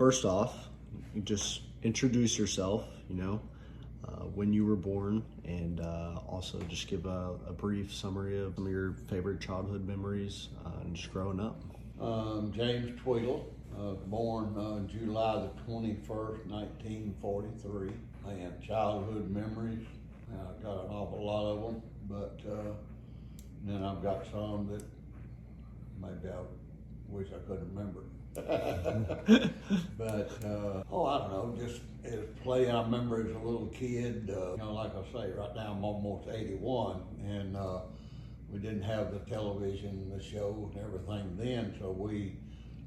first off, just introduce yourself, when you were born, and also just give a brief summary of some of your favorite childhood memories and just growing up. James Tweedle, born July the 21st, 1943. Man, childhood memories, I've got an awful lot of them, but then I've got some that maybe I wish I could remember. But, I don't know, just as play, I remember as a little kid, like I say, right now I'm almost 81, and we didn't have the television, the shows and everything then, so we,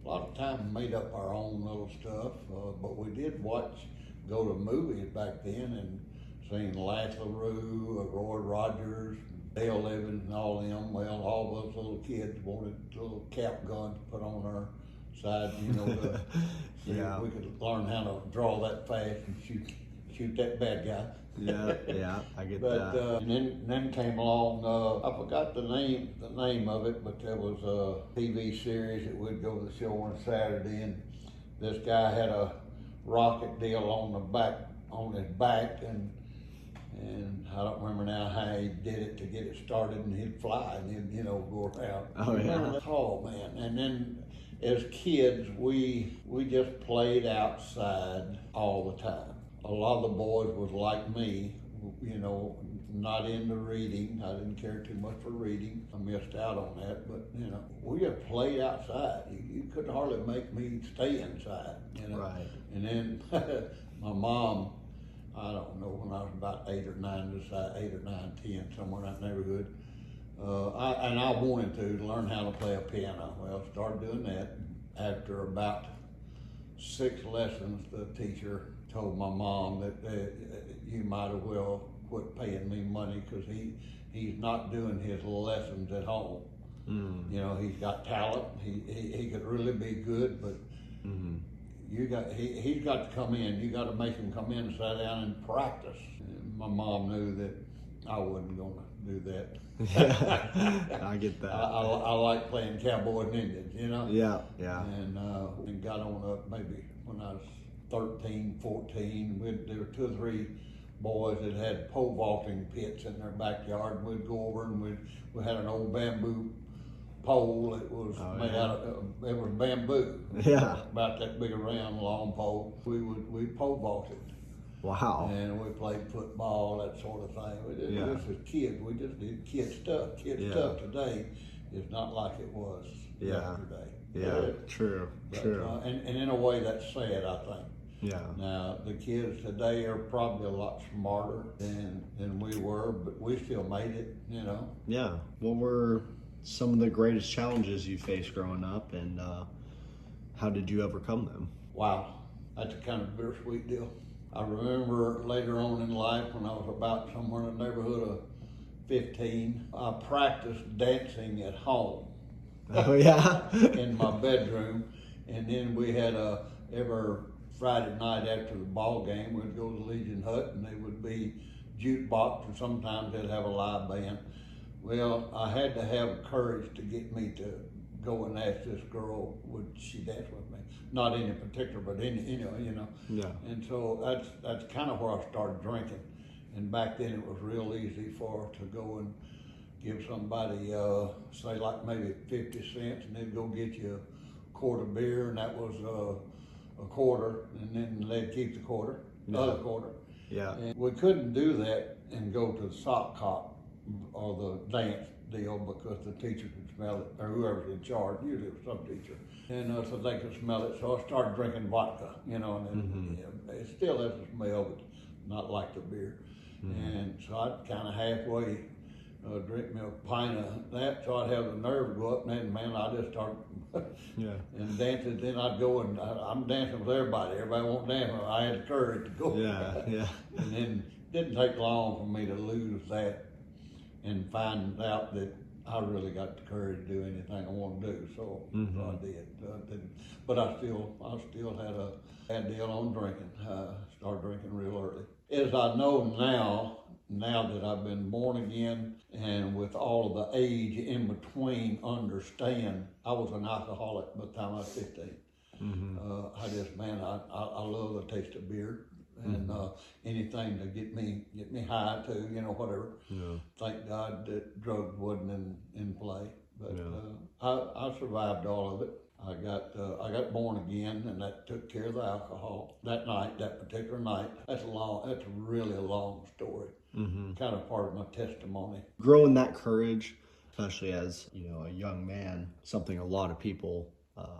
a lot of times made up our own little stuff, but we did go to movies back then and seen Lash LaRue, Roy Rogers, Dale Evans and all them. Well, all those little kids wanted little cap guns to put on our side, to Yeah. we could learn how to draw that fast and shoot that bad guy. Yeah, I get But that. and then came along. I forgot the name of it, but there was a TV series that would go to the show on a Saturday, and this guy had a rocket deal on his back, and I don't remember now how he did it to get it started, and he'd fly and he'd go around. Oh, yeah. Oh man! And then as kids, we just played outside all the time. A lot of the boys was like me, not into reading. I didn't care too much for reading. I missed out on that, but we just played outside. You couldn't hardly make me stay inside, Right. And then my mom, I don't know, when I was about 8 or 9, 10, somewhere in that neighborhood, I wanted to learn how to play a piano. Well, started doing that. After about 6 lessons, the teacher told my mom that you might as well quit paying me money, because he's not doing his lessons at home. He's got talent. He could really be good, but he's got to come in. You got to make him come in and sit down and practice. And my mom knew that I wasn't going to do that. Yeah, I get that. I like playing cowboys and Indians, Yeah. And got on up maybe when I was 13, 14. There were 2 or 3 boys that had pole vaulting pits in their backyard. We'd go over and we had an old bamboo pole that was made out of, it was bamboo. Yeah. About that big around long pole. We pole vaulted. Wow. And we played football, that sort of thing. This is kids. We just did kid stuff. Stuff today is not like it was yesterday. Yeah, true. And in a way that's sad, I think. Yeah. Now, the kids today are probably a lot smarter than we were, but we still made it, Yeah. What were some of the greatest challenges you faced growing up, and how did you overcome them? Wow, that's a kind of bittersweet deal. I remember later on in life, when I was about somewhere in the neighborhood of 15, I practiced dancing at home. Oh, yeah? In my bedroom. And then we had every Friday night after the ball game, we'd go to the Legion Hut, and they would be jukebox, and sometimes they'd have a live band. Well, I had to have courage to get me to go and ask this girl, would she dance with me? Not any particular, but Yeah. And so that's kind of where I started drinking. And back then it was real easy to go and give somebody, say like maybe 50 cents, and they'd go get you a quart of beer, and that was a quarter, and then they'd keep the quarter, the other quarter. Yeah. And we couldn't do that and go to the sock hop or the dance deal, because the teacher could smell it, or whoever's in charge, usually it was some teacher. And so they could smell it, so I started drinking vodka, and then it still has a smell, but not like the beer. And so I'd kind of halfway drink me a pint of that, so I'd have the nerve to go up, and then, man, I just start and dancing. Then I'd go and I'm dancing with everybody. Everybody won't dance. I had the courage to go. Yeah. And then it didn't take long for me to lose that and find out that I really got the courage to do anything I want to do. So, so I did. But I still had a bad deal on drinking. Started drinking real early. As I know now that I've been born again, and with all of the age in between, understand I was an alcoholic by the time I was 15. I just, man, I love the taste of beer. And anything to get me high too, you know, whatever. Yeah. Thank God that drugs wasn't in play. But Yeah. I survived all of it. I got born again, and that took care of the alcohol that night, that particular night. That's really a long story. Kind of part of my testimony. Growing that courage, especially as, you know, a young man, something a lot of people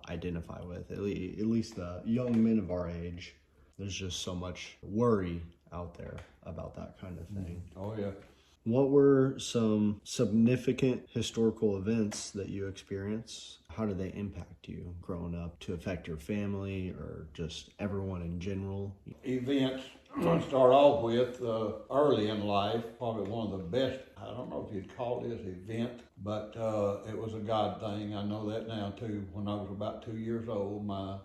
identify with, at least the young men of our age. There's just so much worry out there about that kind of thing. Oh yeah. What were some significant historical events that you experienced? How did they impact you growing up to affect your family or just everyone in general? Events to start off with, early in life, probably one of the best, I don't know if you'd call this event, but it was a God thing. I know that now too. When I was about 2 years old, my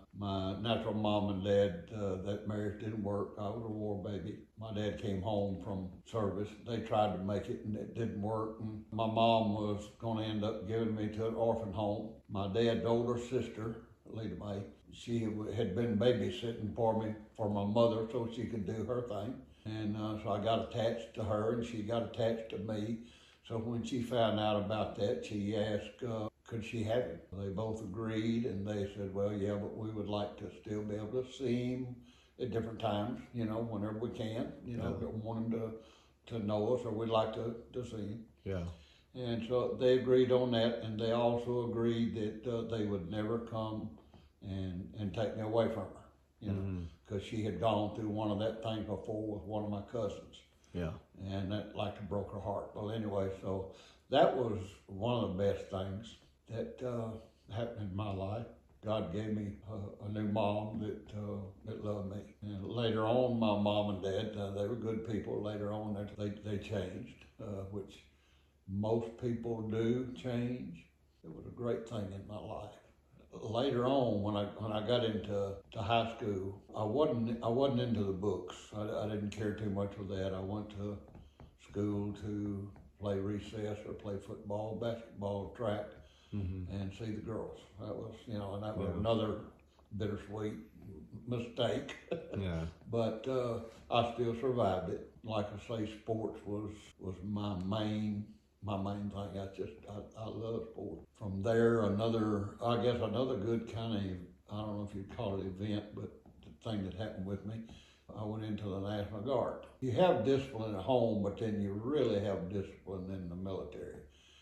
natural mom and dad, that marriage didn't work. I was a war baby. My dad came home from service. They tried to make it and it didn't work. And my mom was going to end up giving me to an orphan home. My dad's older sister, Lita Mae, she had been babysitting for me, for my mother, so she could do her thing. And so I got attached to her and she got attached to me. So when she found out about that, she asked, could she have him? They both agreed and they said, well, yeah, but we would like to still be able to see him at different times, you know, whenever we can. You know, don't want him to know us, or we'd like to see him. Yeah. And so they agreed on that, and they also agreed that they would never come and take me away from her, you know, because she had gone through one of that thing before with one of my cousins. Yeah. And that like broke her heart. Well, anyway, so that was one of the best things that happened in my life. God gave me a new mom that loved me. And later on, my mom and dad, they were good people. Later on, they changed, which most people do change. It was a great thing in my life. Later on, when I got into high school, I wasn't into the books. I didn't care too much with that. I went to school to play recess or play football, basketball, track, and see the girls. That was, you know, and that was another bittersweet mistake. Yeah. But I still survived it. Like I say, sports was my main thing. I love sport. From there, another good kind of, I don't know if you'd call it event, but the thing that happened with me, I went into the National Guard. You have discipline at home, but then you really have discipline in the military.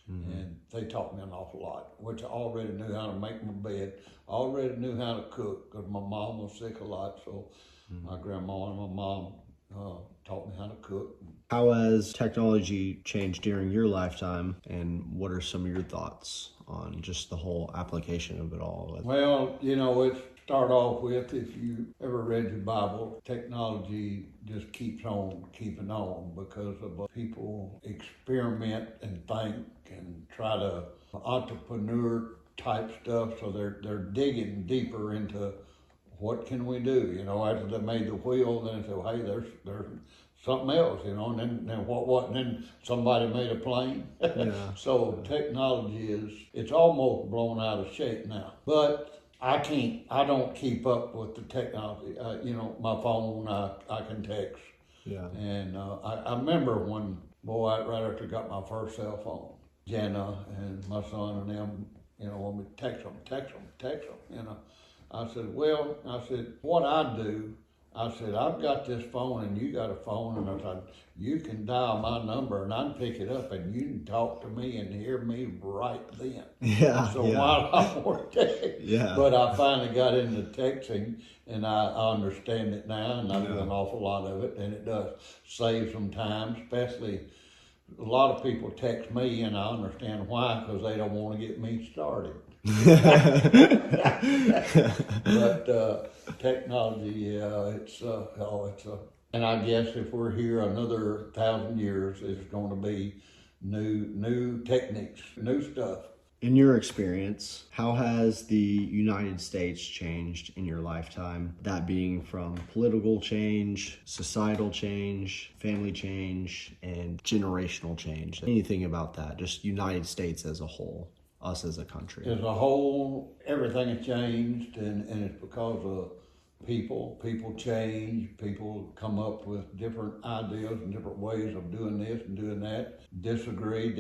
And they taught me an awful lot, which I already knew how to make my bed. I already knew how to cook because my mom was sick a lot, so my grandma and my mom taught me how to cook. How has technology changed during your lifetime, and what are some of your thoughts on just the whole application of it all? Well, you know, it start off with, if you ever read your Bible, technology just keeps on keeping on because of people experiment and think and try to entrepreneur type stuff. So they're digging deeper into what can we do, you know, after they made the wheel, then they say, well, hey, there's something else, you know, and then what, and then somebody made a plane. Yeah. So technology it's almost blown out of shape now. But I don't keep up with the technology. You know, my phone, I can text. Yeah. And I remember when, right after I got my first cell phone, Jenna and my son and them, you know, when we text them, you know. I said, what I do, I said, I've got this phone and you got a phone, and I said, you can dial my number and I can pick it up and you can talk to me and hear me right then. Yeah. So while I'm working, but I finally got into texting and I understand it now, and I do an awful lot of it, and it does save some time, especially a lot of people text me and I understand why, because they don't want to get me started. But technology, and I guess if we're here another 1,000 years, it's going to be new techniques, new stuff. In your experience, how has the United States changed in your lifetime? That being from political change, societal change, family change, and generational change. Anything about that, just United States as a whole. us as a country? As a whole, everything has changed, and it's because of people. People change. People come up with different ideas and different ways of doing this and doing that. Disagree.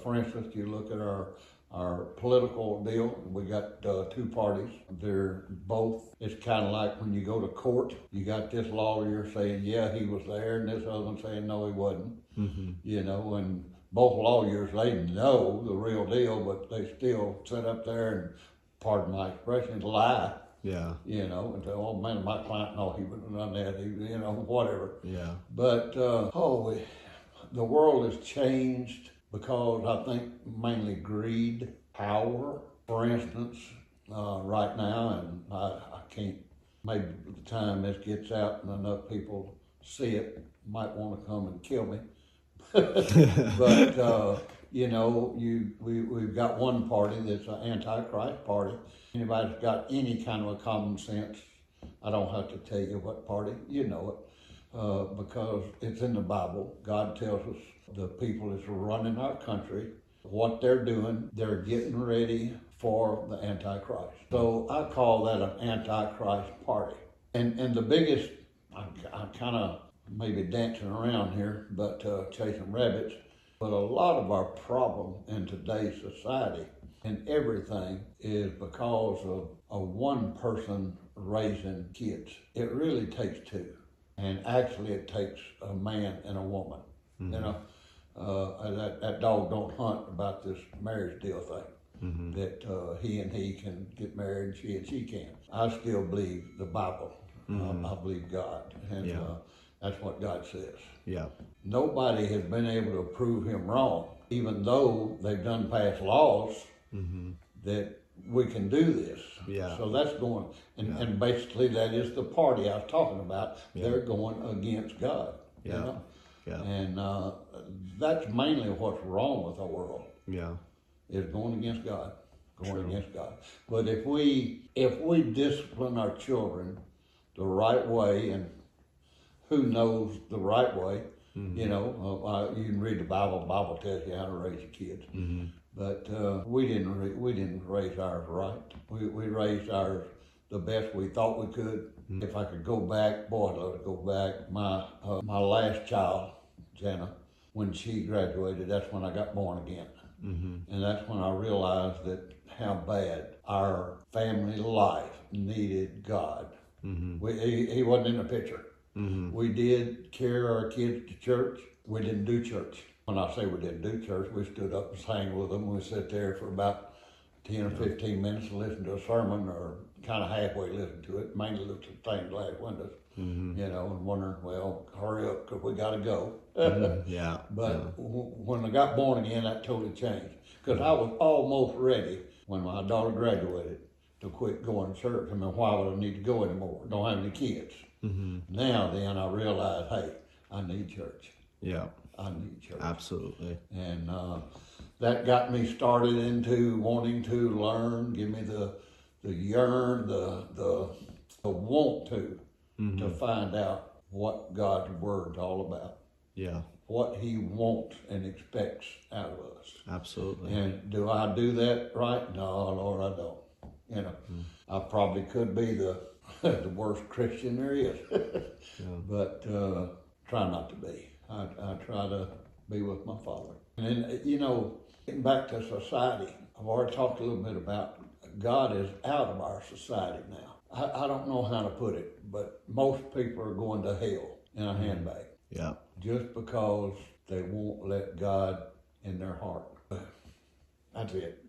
For instance, you look at our political deal. We got two parties. They're both, it's kind of like when you go to court, you got this lawyer saying, yeah, he was there, and this other one saying, no, he wasn't. You know, and both lawyers, they know the real deal, but they still sit up there and, pardon my expression, lie. Yeah. You know, and say, oh man, my client, no, he wouldn't have done that, you know, whatever. Yeah. But, the world has changed because I think mainly greed, power. For instance, right now, and I can't, maybe by the time this gets out and enough people see it, might want to come and kill me. But, you know, we've got one party that's an anti-Christ party. Anybody's got any kind of a common sense, I don't have to tell you what party, you know it, because it's in the Bible. God tells us the people that's running our country, what they're doing, they're getting ready for the Antichrist. So I call that an Antichrist party. And the biggest, I'm kind of maybe dancing around here, but chasing rabbits, but a lot of our problem in today's society and everything is because of a one person raising kids. It really takes two. And actually it takes a man and a woman. You know, that dog don't hunt about this marriage deal thing. That he and he can get married, and she can. I still believe the Bible. I believe God. And that's what God says. Yeah. Nobody has been able to prove him wrong, even though they've done passed laws that we can do this. Yeah. So that's going, and basically that is the party I was talking about. They're going against God. Yeah. You know? Yeah. And that's mainly what's wrong with our world. Yeah. Is going against God. Against God. But if we discipline our children the right way, and who knows the right way, you know, you can read the Bible. The Bible tells you how to raise your kids. But we didn't raise ours right. We raised ours the best we thought we could. If I could go back, boy, I'd love to go back. My last child, Jenna, when she graduated, that's when I got born again. And that's when I realized that how bad our family life needed God. He wasn't in the picture. We did carry our kids to church. We didn't do church. When I say we didn't do church, we stood up and sang with them. We sat there for about 10 or 15 minutes and listened to a sermon, or kind of halfway listened to it, mainly looked at stained glass windows, you know, and wondering, well, hurry up, because we got to go. Yeah. But when I got born again, that totally changed. Because I was almost ready when my daughter graduated to quit going to church. I mean, why would I need to go anymore? Don't have any kids. Now then, I realized, hey, I need church. Yeah. I need church. Absolutely. And that got me started into wanting to learn, give me the yearn, the want to find out what God's word's all about. Yeah. What he wants and expects out of us. Absolutely. And do I do that right? No, Lord, I don't. You know, I probably could be the worst Christian there is. But try not to be. I try to be with my Father. And then, you know, getting back to society, I've already talked a little bit about God is out of our society now. I don't know how to put it, but most people are going to hell in a handbag. Yeah. Just because they won't let God in their heart. That's it.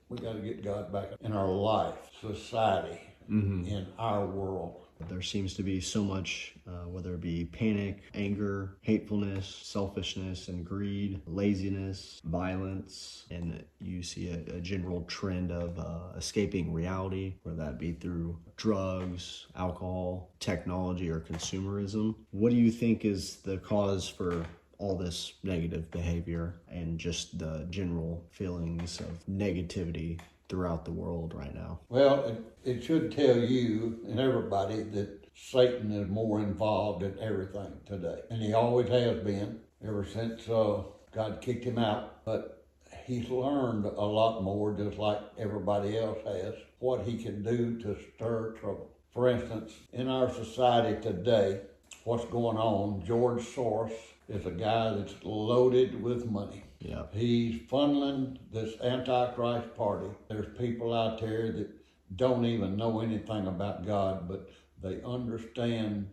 We got to get God back in our life, society, in our world. There seems to be so much, whether it be panic, anger, hatefulness, selfishness, and greed, laziness, violence, and you see a general trend of escaping reality, whether that be through drugs, alcohol, technology, or consumerism. What do you think is the cause for all this negative behavior and just the general feelings of negativity throughout the world right now? Well, it should tell you and everybody that Satan is more involved in everything today. And he always has been, ever since God kicked him out. But he's learned a lot more, just like everybody else has, what he can do to stir trouble. For instance, in our society today, what's going on, George Soros is a guy that's loaded with money. Yeah. He's funneling this Antichrist party. There's people out there that don't even know anything about God, but they understand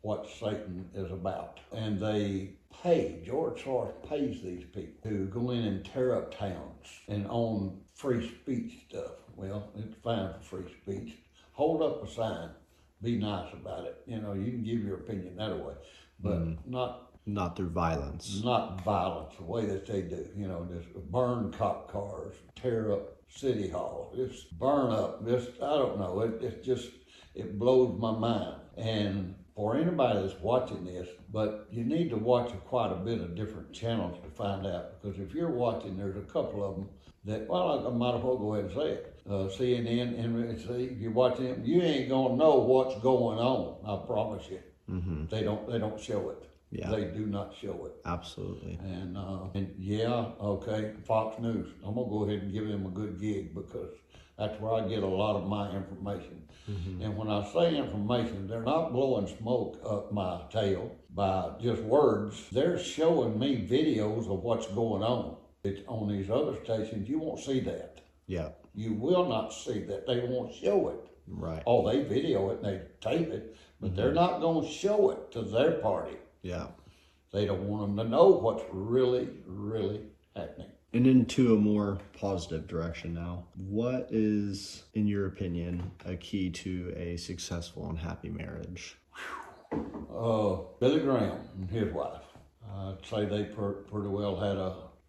what Satan is about. And they pay, George Soros pays these people to go in and tear up towns and own free speech stuff. Well, it's fine for free speech. Hold up a sign, be nice about it. You know, you can give your opinion that way, but Not through violence. not violence, the way that they do. You know, just burn cop cars, tear up City Hall, just burn up. Just, I don't know, it blows my mind. And for anybody that's watching this, but you need to watch quite a bit of different channels to find out, because if you're watching, there's a couple of them that, well, I might as well go ahead and say it. CNN, NBC, if you're watching them, you ain't gonna know what's going on, I promise you. They don't show it. Yeah. They do not show it. Absolutely. And yeah, okay, Fox News. I'm gonna go ahead and give them a good gig, because that's where I get a lot of my information. And when I say information, they're not blowing smoke up my tail by just words. They're showing me videos of what's going on. It's on these other stations, you won't see that. Yeah. You will not see that. They won't show it. Right. Oh, they video it and they tape it, but they're not gonna show it to their party. Yeah. They don't want them to know what's really, really happening. And into a more positive direction now, what is, in your opinion, a key to a successful and happy marriage? Billy Graham and his wife, I'd say they pretty well had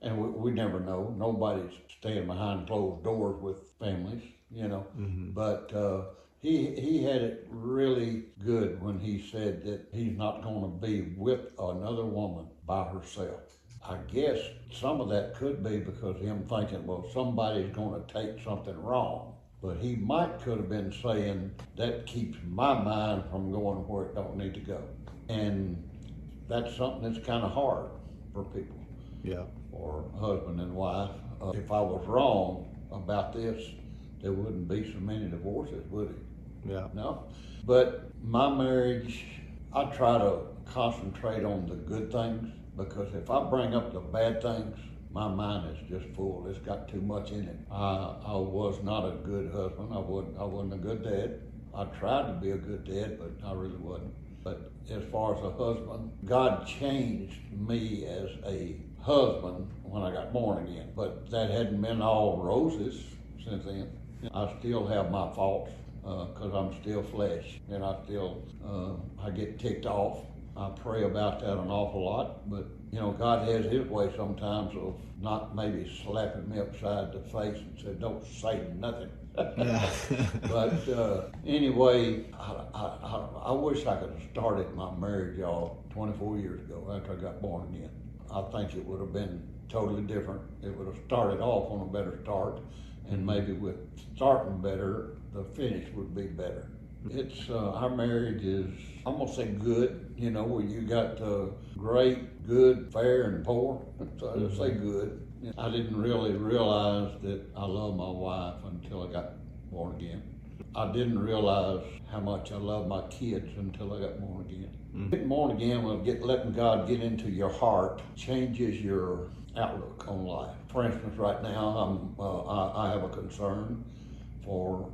and we never know. Nobody's staying behind closed doors with families, you know. But he had it really good when he said that he's not going to be with another woman by herself. I guess some of that could be because of him thinking, well, somebody's going to take something wrong. But he could have been saying, that keeps my mind from going where it don't need to go. And that's something that's kind of hard for people. Yeah. Or husband and wife. If I was wrong about this, there wouldn't be so many divorces, would it? Yeah. No. But my marriage, I try to concentrate on the good things, because if I bring up the bad things, my mind is just full. It's got too much in it. I was not a good husband. I wasn't a good dad. I tried to be a good dad, but I really wasn't. But as far as a husband, God changed me as a husband when I got born again. But that hadn't been all roses since then. I still have my faults, because I'm still flesh, and I get ticked off. I pray about that an awful lot, but you know, God has his way sometimes of not maybe slapping me upside the face and said, don't say nothing. Yeah. But anyway, I wish I could have started my marriage, y'all, 24 years ago after I got born again. I think it would have been totally different. It would have started off on a better start, and maybe with starting better, the finish would be better. It's our marriage is, I'm gonna say good, you know, where you got great, good, fair, and poor. So I say good. I didn't really realize that I love my wife until I got born again. I didn't realize how much I love my kids until I got born again. Getting born again was letting God get into your heart, changes your outlook on life. For instance, right now I have a concern for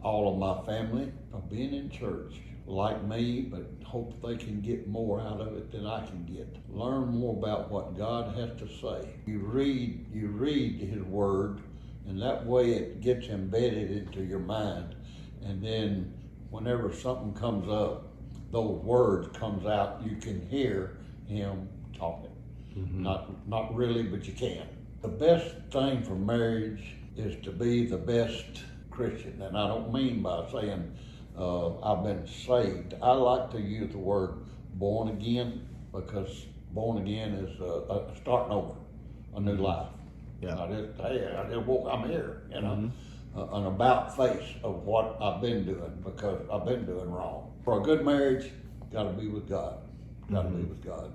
all of my family of being in church like me, but hope they can get more out of it than I can get. Learn more about what God has to say. You read his word, and that way it gets embedded into your mind. And then whenever something comes up, those words comes out, you can hear him talking. Not really, but you can. The best thing for marriage is to be the best Christian. And I don't mean by saying I've been saved. I like to use the word born again, because born again is starting over, a new life. Yeah. I'm here, you know, an about face of what I've been doing, because I've been doing wrong. For a good marriage, got to be with God. Got to be with God.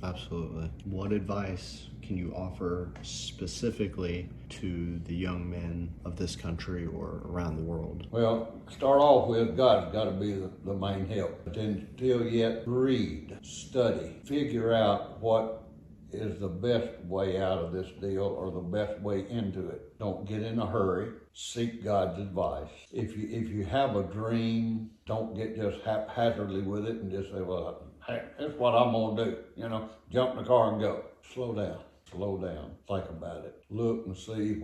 Absolutely. What advice can you offer specifically to the young men of this country or around the world? Well, start off with God's got to be the main help. But then still yet read, study, figure out what is the best way out of this deal or the best way into it. Don't get in a hurry. Seek God's advice. If you have a dream, don't get just haphazardly with it and just say, well, hey, that's what I'm gonna do. Jump in the car and go. Slow down. Slow down. Think about it. Look and see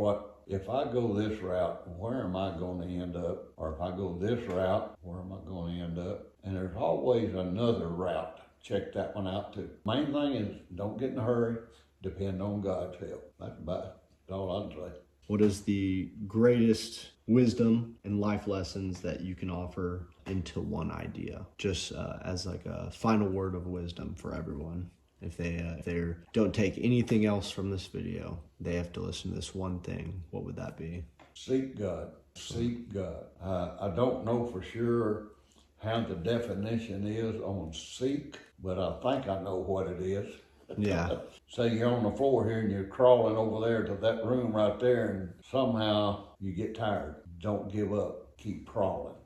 if I go this route, where am I going to end up? Or if I go this route, where am I going to end up? And there's always another route. Check that one out too. Main thing is don't get in a hurry. Depend on God's help. That's about all I'd say. What is the greatest wisdom and life lessons that you can offer into one idea? Just as like a final word of wisdom for everyone. If they don't take anything else from this video, they have to listen to this one thing. What would that be? Seek God. Seek God. I don't know for sure how the definition is on seek, but I think I know what it is. Yeah. Say you're on the floor here and you're crawling over there to that room right there, and somehow you get tired. Don't give up. Keep crawling.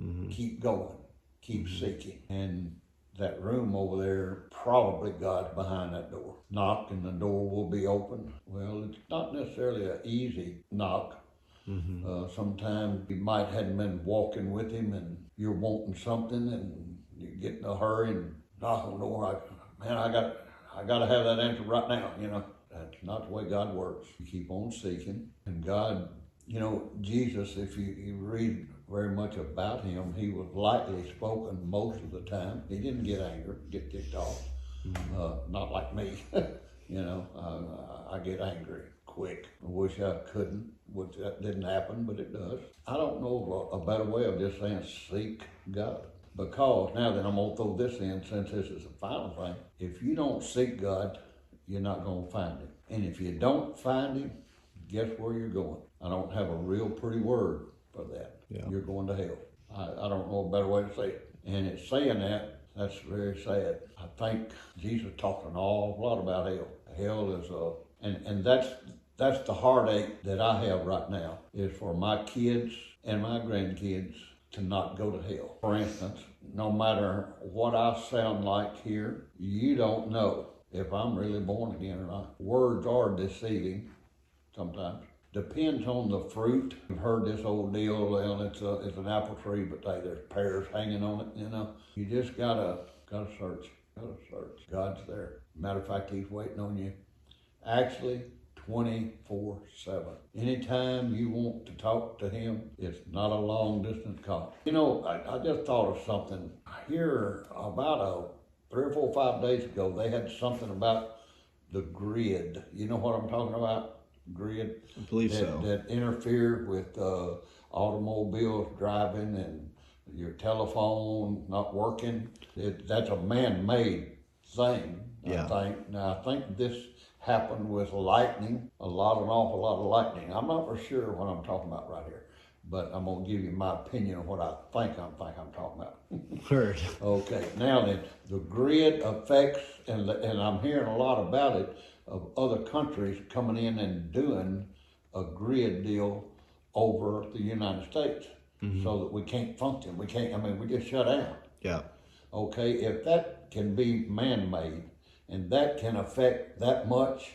Mm-hmm. Keep going. Keep seeking. And that room over there, probably God's behind that door. Knock and the door will be open. Well, it's not necessarily an easy knock. Mm-hmm. Sometimes you might hadn't been walking with him and you're wanting something and you get in a hurry and knock on the door. I got to have that answer right now. That's not the way God works. You keep on seeking, and God, Jesus, if you read very much about him, he was lightly spoken most of the time. He didn't get angry, get ticked off. Mm-hmm. Not like me. I get angry quick. I wish I couldn't, which that didn't happen, but it does. I don't know a better way of just saying seek God. Because now that I'm going to throw this in, since this is the final thing, if you don't seek God, you're not going to find him. And if you don't find him, guess where you're going? I don't have a real pretty word for that. Yeah. You're going to hell. I don't know a better way to say it. And it's saying that's very sad. I think Jesus talked an awful lot about hell. Hell is and that's the heartache that I have right now, is for my kids and my grandkids to not go to hell. For instance, no matter what I sound like here, you don't know if I'm really born again or not. Words are deceiving sometimes. Depends on the fruit. I've heard this old deal, well, it's an apple tree, but there's pears hanging on it, You just gotta search. Gotta search. God's there. Matter of fact, he's waiting on you. Actually, 24/7. Anytime you want to talk to him, it's not a long distance call. I just thought of something. Here, about 3 or 4 or 5 days ago, they had something about the grid. You know what I'm talking about? Grid. I believe so. That interfered with automobiles driving and your telephone not working. That's a man-made thing, yeah. I think. Now, I think this happened with lightning, an awful lot of lightning. I'm not for sure what I'm talking about right here, but I'm gonna give you my opinion on what I think I'm talking about. Heard. Okay, now then, the grid affects, and I'm hearing a lot about it, of other countries coming in and doing a grid deal over the United States, so that we can't function. We just shut down. Yeah. Okay, if that can be man-made, and that can affect that much,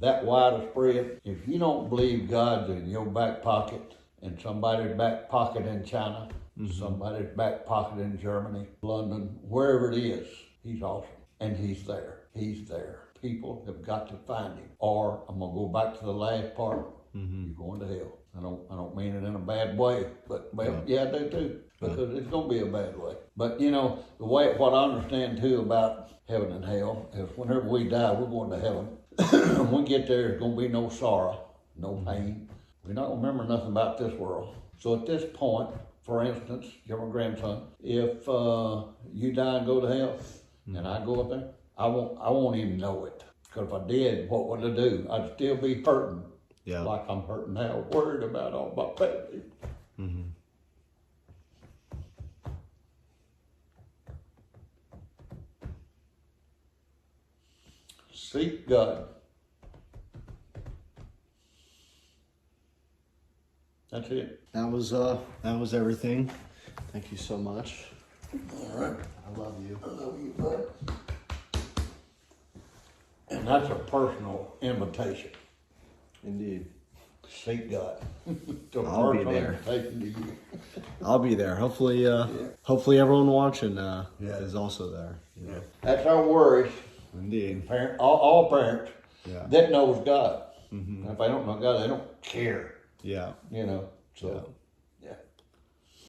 that widespread. If you don't believe God's in your back pocket, and somebody's back pocket in China, somebody's back pocket in Germany, London, wherever it is, he's awesome. And he's there. He's there. People have got to find him. Or, I'm going to go back to the last part, you're going to hell. I don't mean it in a bad way, but yeah I do too, because it's going to be a bad way. But what I understand too about heaven and hell is whenever we die, we're going to heaven. When we get there, there's going to be no sorrow, no pain. We're not going to remember nothing about this world. So at this point, for instance, you're my grandson, if you die and go to hell, and I go up there, I won't even know it. Because if I did, what would I do? I'd still be hurting. Yeah. Like I'm hurting now, worried about all my family. Seek God. That's it. That was everything. Thank you so much. All right. I love you. I love you, bud. And that's a personal invitation. Indeed. Seek God. It's a I'll be personal there. invitation to you. I'll be there. Hopefully, hopefully everyone watching is also there. You know? That's our worries. Indeed. Parent, all parents Yeah. that knows God. And if they don't know God, they don't care. Yeah. You know. So